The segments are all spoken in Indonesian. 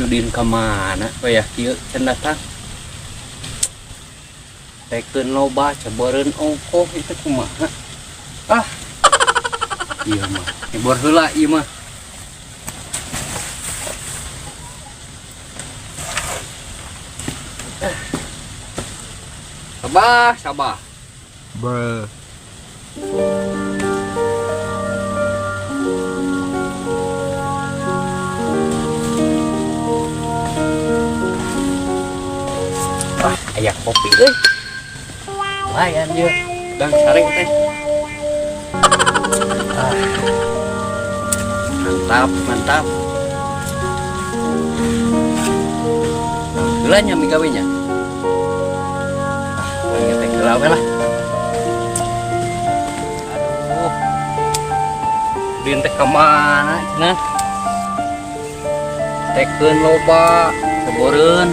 Sudin kemana? Oh ya, kieu can datang. Tekeun loba cabeureun ongkoh itu kumaha? Ah. Iya mah. Nyebor heula ieu mah. Sabah. Bruh. Aya kopi euy. Lumayan ye. Bang saring teh. Mantap. Heula nya mi gawe nya. Lagi teh heula we lah. Aduh. Din teh ka mana cenah? Tekeun loba, sabeureun.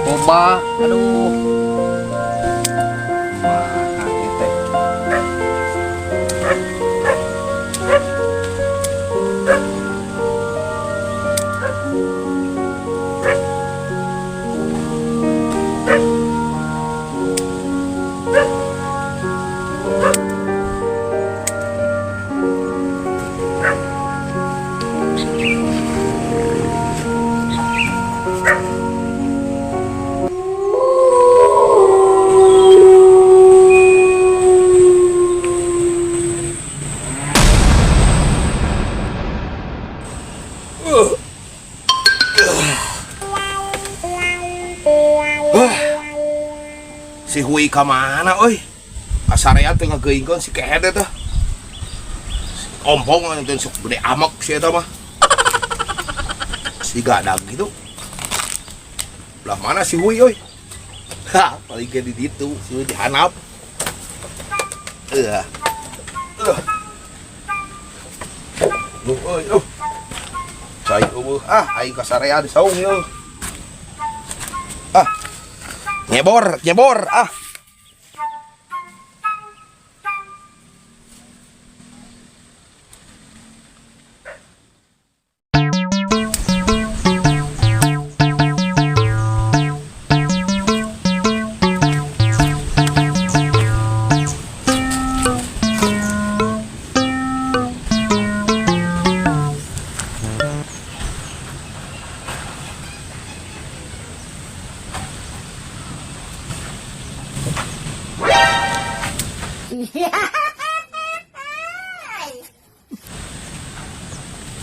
Loba, aduh. Mahal ieu teh. Si Hui ka mana euy? Asarea teh ngageuingkeun si Kede teh. Ompong teh sok gede amak si eta mah. Si gadag gitu. Lah mana si Hui euy? Ha, paling ge di ditu, si Hui dihanap. Nuh euy, cai eueuh aing ka sarea di saung yeuh. Nyebor.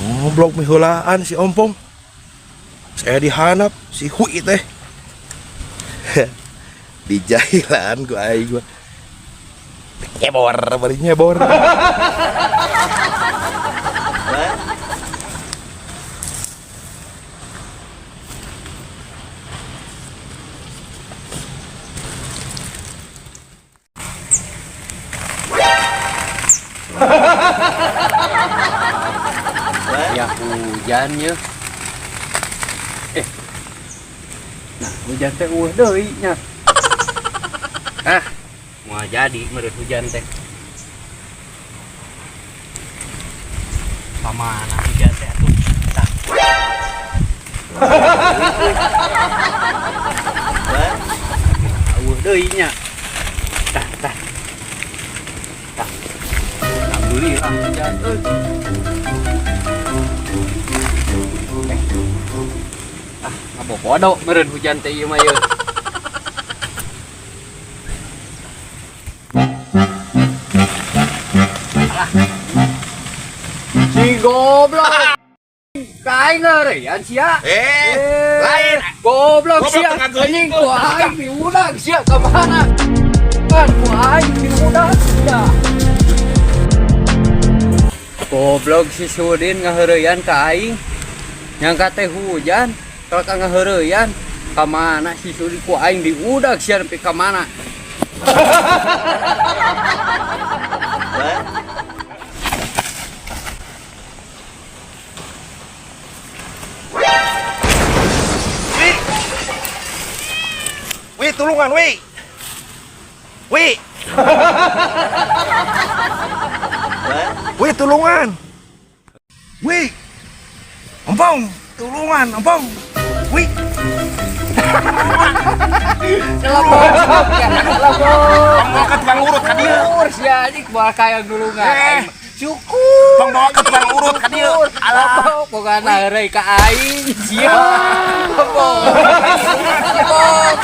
Ngoblok miheulaan si Ompong. Saya dihanap si Hui teh. Dijahilan ku aing gua. Bari nyebor. Ya hujan ye. Nah hujan teh eueuh deui nya. Moal jadi meureun hujan teh. Pamana hujan teh atuh. Tah. Eueuh deui nya. Tah. Alhamdulillah hujan euy. Ngabobodo meureun hujan teh ieu mah ye. Si goblok. Kain ngeureun sia. Lain. Goblok sia. Anjing ku aing diudag sia ka mana? Kan ku aing diudag sia. Goblok si Sudin ngaheureuyaan ka aing. Nyangka teh hujan. Kalau kang ngaheureuyaan ka mana si Sudin ku aing diudag sia nepi ka mana? Wi, tulungan, Wi. Wi, tulungan. Wi. Ompong, tulungan, Ompong. Wih, Celebok ya, celebok. bawa ke tukang urut ka dieu. Urus ya, ini buah kayak dulu Eh. nggak. Syukur. Bang bawa ke tukang urut ka dieu. Alah, Celebok, bukan hari ke aing. Siap. Celebok. Celebok.